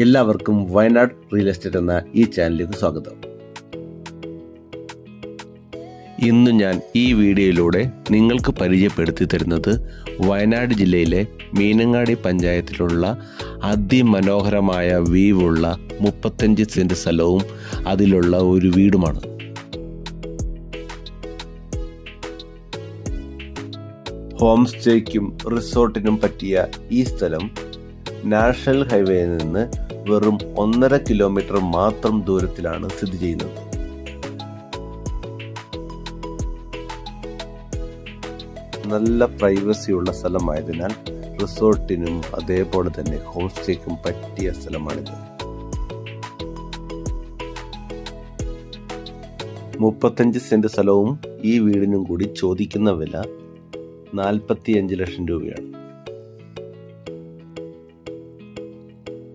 എല്ലാവർക്കും Wayanad real estate എന്ന ഈ ചാനലിലേക്ക് സ്വാഗതം. ഇന്ന് ഞാൻ ഈ വീഡിയോയിലൂടെ നിങ്ങൾക്ക് പരിചയപ്പെടുത്തി തരുന്നത് വയനാട് ജില്ലയിലെ മീനങ്ങാടി പഞ്ചായത്തിലുള്ള അതിമനോഹരമായ വ്യൂവുള്ള 35 സെൻറ് സ്ഥലവും അതിലുള്ള ഒരു വീടുമാണ്. ഹോം സ്റ്റേക്കും റിസോർട്ടിനും പറ്റിയ ഈ സ്ഥലം നാഷണൽ ഹൈവേയിൽ നിന്ന് വെറും 1.5 കിലോമീറ്റർ മാത്രം ദൂരത്തിലാണ് സ്ഥിതി ചെയ്യുന്നത്. നല്ല പ്രൈവസിയുള്ള സ്ഥലമായതിനാൽ റിസോർട്ടിനും അതേപോലെ തന്നെ ഹോം സ്റ്റേക്കും പറ്റിയ സ്ഥലമാണിത്. 35 സെൻറ് സ്ഥലവും ഈ വീടിനും കൂടി ചോദിക്കുന്ന വില 45 ലക്ഷം രൂപയാണ്.